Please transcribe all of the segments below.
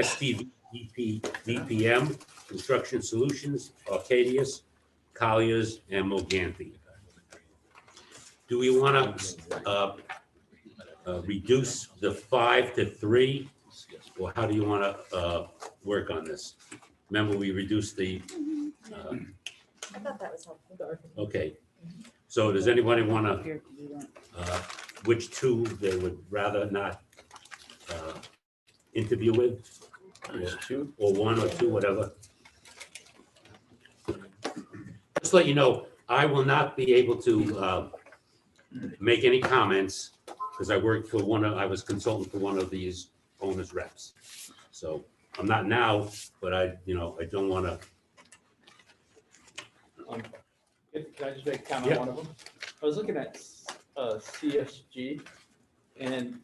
STV VPM, Construction Solutions, Arcadius, Colliers, and Moganti. Do we want to reduce the 5 to 3, or how do you want to work on this? Remember, we reduced the. I thought that was helpful. Okay. So does anybody want to? Which two they would rather not interview with, or one or two, whatever. Just let you know, I will not be able to make any comments because I worked for I was consultant for one of these owners reps. So I'm not now, but I don't want to. Can I just make a comment on one of them? I was looking at CSG, and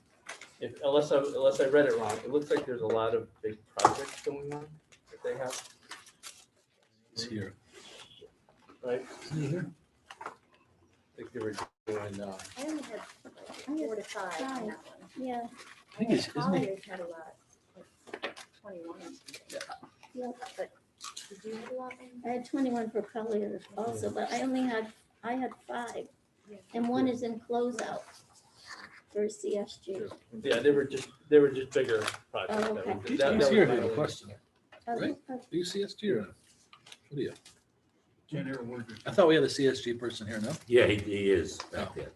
unless I read it wrong, it looks like there's a lot of big projects going on that they have. It's here. Right? Here. I think they were doing. I only had 4 to 5 on that one. Yeah. I think it's, isn't it? Colliers had a lot, like 21 or something. Yeah. But did you have a lot? I had 21 for Colliers also, but I had 5, and one is in closeout for CSG. Yeah, they were just bigger projects. Oh, okay. He's here, I have a question. Okay. Right? Do you CSG or? What do you? I thought we had a CSG person here, no? Yeah, he is back there.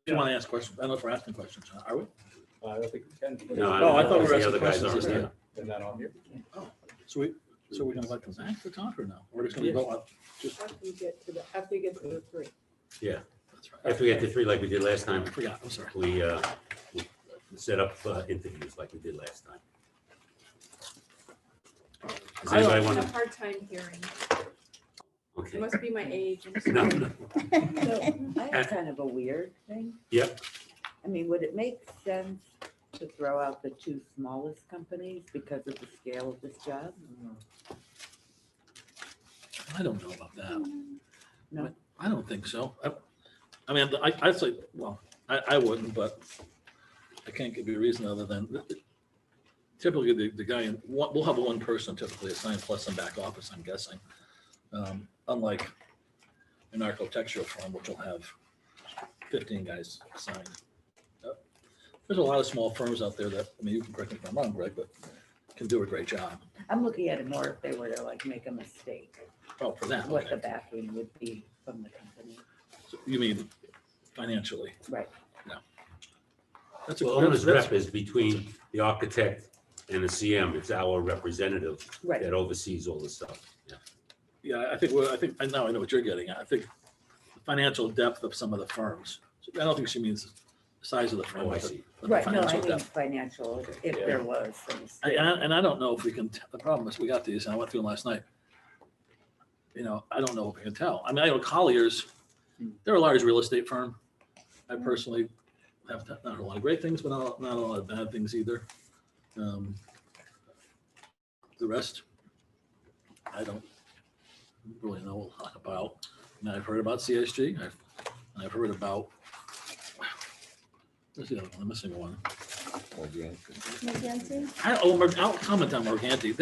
You want to ask questions? I don't know if we're asking questions, are we? I don't think we can. No, Oh, I thought we were the other asking guys questions. aren't here. They're not on here. So we're gonna let them back to talk or no? We're just gonna go up, just, After you get to the 3. Yeah, that's right. after we get to 3 like we did last time, I forgot, I'm sorry. we set up interviews like we did last time. Does I anybody have want a to? hard time hearing. Okay. It must be my age. No, I'm sorry. no. So I have kind of a weird thing. Yep. I mean, would it make sense to throw out the 2 smallest companies because of the scale of this job? I don't know about that. No. I don't think so. I mean, I'd say, well, I wouldn't, but I can't give you a reason other than typically the guy, we'll have one person typically assigned plus some back office, I'm guessing. Unlike an architectural firm, which will have 15 guys assigned. There's a lot of small firms out there that, I mean, you can correct me if I'm wrong, Greg, but can do a great job. I'm looking at it more if they were to like make a mistake, Oh, for that, what the okay. backing would be from the company. So you mean financially? Right. That's Well, owner's rep is between the architect and the CM. It's our representative Right. that oversees all this stuff. Yeah. Yeah, I now I know what you're getting at. I think the financial depth of some of the firms. I don't think she means the size of the firm. Oh, I but see. but the Right, no, I financial think depth. financial, if Yeah. there was. a mistake. And I don't know if we can, the problem is we got these and I went through them last night. I don't know if we can tell. I mean, I know Colliers, they're a large real estate firm. I personally have not a lot of great things, but not a lot of bad things either. The rest, I don't really know a lot about. And I've heard about CSG. I've heard about, where's the other one? I'm missing one. Mackenzie? I'll comment on Morganti.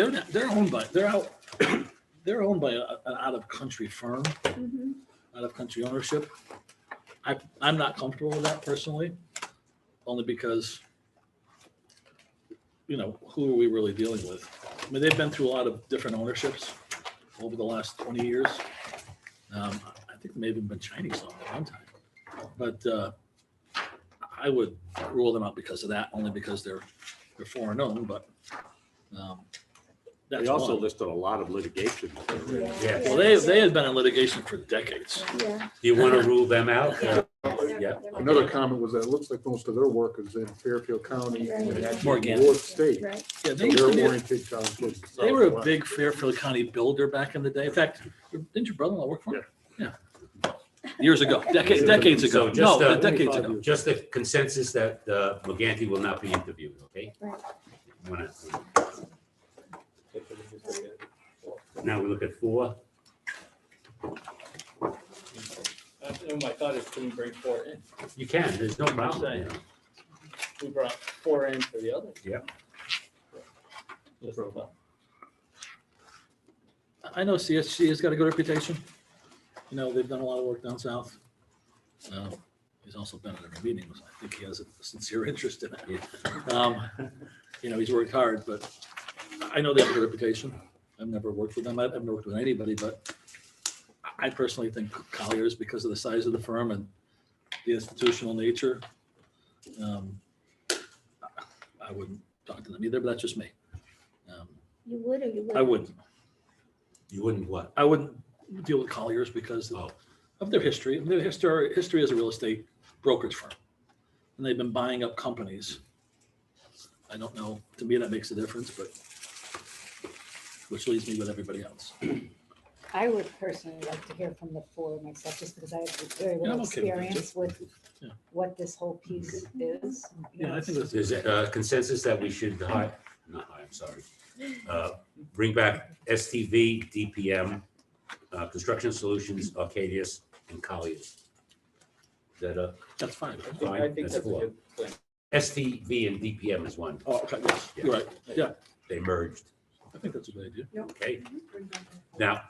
They're owned by an out-of-country firm, Mhm. out-of-country ownership. I'm not comfortable with that personally, only because, who are we really dealing with? I mean, they've been through a lot of different ownerships over the last 20 years. I think they may have even been Chinese owned at one time, but I would rule them out because of that, only because they're foreign owned, but that's They also one. listed a lot of litigation. Yeah. Well, they had been in litigation for decades. Yeah. Do you want to rule them out? Yeah. Another comment was that it looks like most of their work is in Fairfield County and Right. actually Morgan. North State. Right. Yeah, So they used to they're be, oriented down towards the they were a southwest. big Fairfield County builder back in the day. In fact, didn't your brother-in-law work for him? Yeah. Years ago, decades ago. So just, No, decades ago. Just the consensus that Morganti will not be interviewed, okay? Right. Wanna- Now we look at 4. My thought is, can we bring 4 in? You can, there's no problem. We brought 4 in for the others. Just a thought. I know CSG has got a good reputation. You know, they've done a lot of work down south. He's also been at every meeting. So I think he has a sincere interest in it. You know, he's worked hard, but I know they have a good reputation. I've never worked with them. I've never worked with anybody, but I personally think Colliers, because of the size of the firm and the institutional nature, I wouldn't talk to them either, but that's just me. You would or you wouldn't? I wouldn't. You wouldn't what? I wouldn't deal with Colliers because Oh, of their history. Their history as a real estate brokerage firm. And they've been buying up companies. I don't know, to me, that makes a difference, but which leaves me with everybody else. I would personally like to hear from the four myself, just because I have very Yeah, I'm little okay with that, experience with Yeah. what this whole piece is. Yeah, I think that's. there's a consensus that we should I'm sorry. Bring back STV, DPM, Construction Solutions, Arcadius, and Colliers. Is that That's fine. I think that's a four. good plan. STV and DPM is one. Oh, okay, yes, you're right. Yeah, They merged, I think that's a good idea. okay? Now,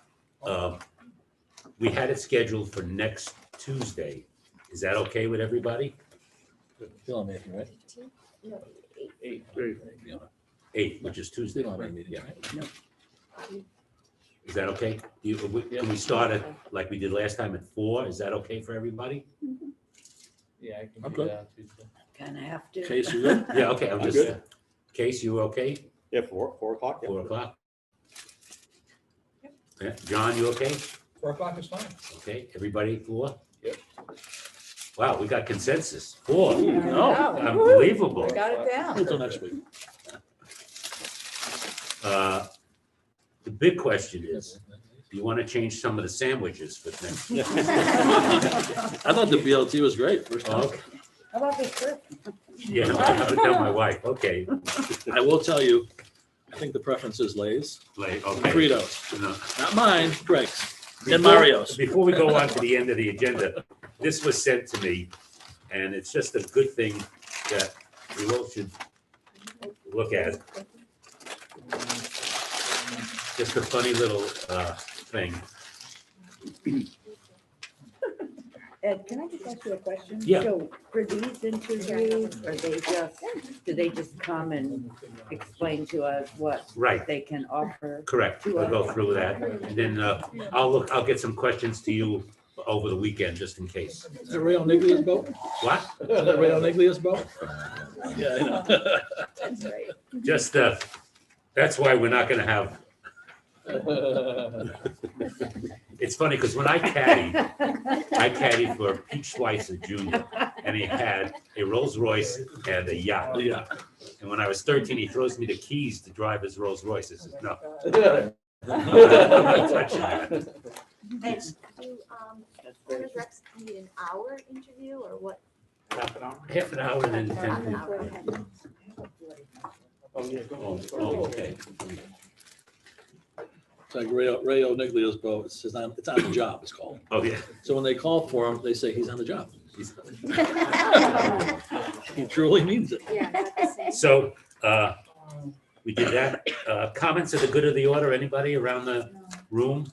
we had it scheduled for next Tuesday. Is that okay with everybody? You'll have anything, right? 15? No, 8. 8. Yeah. 8, which is They Tuesday. don't have any right? meetings, Yeah. right? Is that okay? Can we start it like we did last time at 4? Is that okay for everybody? Yeah, I can I'm do good. that on Tuesday. Kind of have to. Case, you good? Yeah, okay, I'm I'm just, good. Case, you okay? Yeah, 4 o'clock. Yeah. 4 o'clock? Yeah, John, you okay? 4 o'clock is fine. Okay, everybody 4? Yep. Wow, we got consensus. 4. No, Unbelievable. Got it down. until next week. The big question is, do you want to change some of the sandwiches for next? I thought the BLT was great first time. Okay, How about this trip? yeah, I would tell my wife, okay, I will tell you, I think the preference is Lay's, like, and okay. Fritos, No. not mine, Greg's, and Before- Mario's. Before we go on to the end of the agenda, this was sent to me, and it's just a good thing that we all should look at. Just a funny little thing. Ed, can I just ask you a question? Yeah. So for these interviews, do they just come and explain to us what Right, they can offer? correct. We'll go through that. And then I'll get some questions to you over the weekend, just in case. Is it Ray O'Niglia's boat? What? Is that Ray O'Niglia's boat? Yeah, I know. That's right. Just, that's why we're not gonna have, it's funny, because when I caddied for Pete Schweitzer Jr., and he had a Rolls Royce and a yacht. Yeah. And when I was 13, he throws me the keys to drive his Rolls Royce. I says, no. I'm not touching that. And do owners reps need an hour interview or what? Half an hour? Half an hour and then Half 10 an minutes. hour. Oh, yeah, go on. Oh, okay. It's like Ray O'Niglia's boat, it's on the job, it's called. Oh, yeah. So when they call for him, they say he's on the job. He's- He truly means it. Yeah, not the same. So, we did that. Comments of the good of the order, anybody around the room?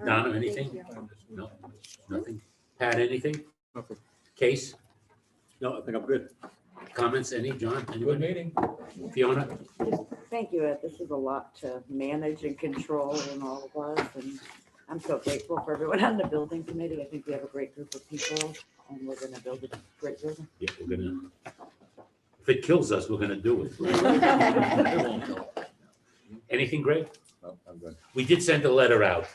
Donna, anything? No, nothing? Pat, anything? Nothing. Case, No, I think I'm good. comments, any? John, Good anybody? meeting. Fiona? Thank you, Ed. This is a lot to manage and control and all of us. And I'm so grateful for everyone on the building committee. I think we have a great group of people and we're gonna build a great building. Yeah, we're gonna, if it kills us, we're gonna do it. It won't kill. Anything, Greg? No, I'm good. We did send a letter out,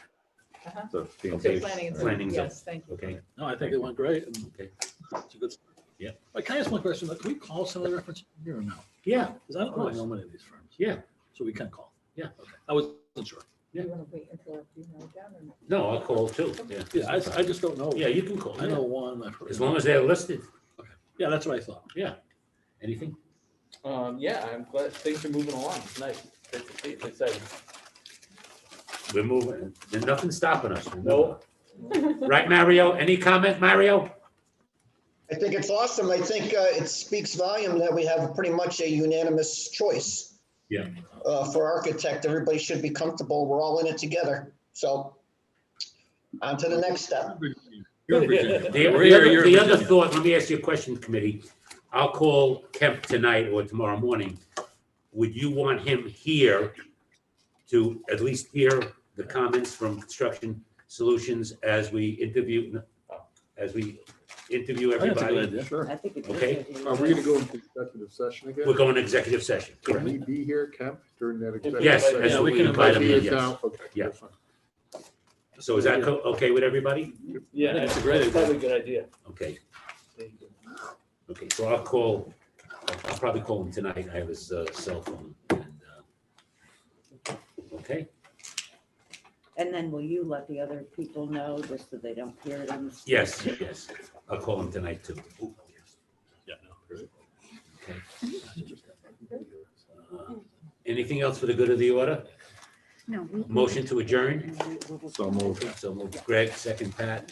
So, being Okay, safe. planning and Planning zoning, zone. yes, thank you. okay? No, I think it went great. and Okay. It's a good. Yeah. But can I ask one question? Can we call some of the reference here or no? Yeah, Because I don't really know many of these firms. yeah, So we can call. Yeah. Okay. I wasn't sure. Do you want to wait until you know down or not? no, I'll call too, yeah. Yeah, I just don't know. Yeah, you can call, I know one. I've heard. as long as they're listed. Yeah, that's what I thought. Anything? Yeah, I'm glad things are moving along. It's nice. Great to see. It's exciting. We're moving, there's nothing stopping us. We're No. moving. Right, Mario? Any comment, Mario? I think it's awesome. I think it speaks volume that we have pretty much a unanimous choice Yeah. For architect, everybody should be comfortable. We're all in it together. So on to the next step. You're in Virginia. The We're here, you're in the other Virginia. thought, let me ask you a question, committee. I'll call Kemp tonight or tomorrow morning. Would you want him here to at least hear the comments from Construction Solutions as we interview I think that's a good everybody? idea. Sure. I think it's. Okay. Are we gonna go into executive session again? We're going to executive session, Can correct? we be here, Kemp, during that executive Yes, session? as Yeah, we we can invite him He in, is yes. now? Okay, Yeah. that's fine. So is that okay with everybody? Yeah, I think it's a that's great idea. probably a good idea. Okay, okay, so I'll probably call him tonight. I have his cell phone. And, okay, And then will you let the other people know just so they don't hear it on the? yes, yes. I'll call him tonight too. Yeah, no. Okay. Anything else for the good of the order? No. Motion to adjourn? So moved. So moved. Greg, second Pat.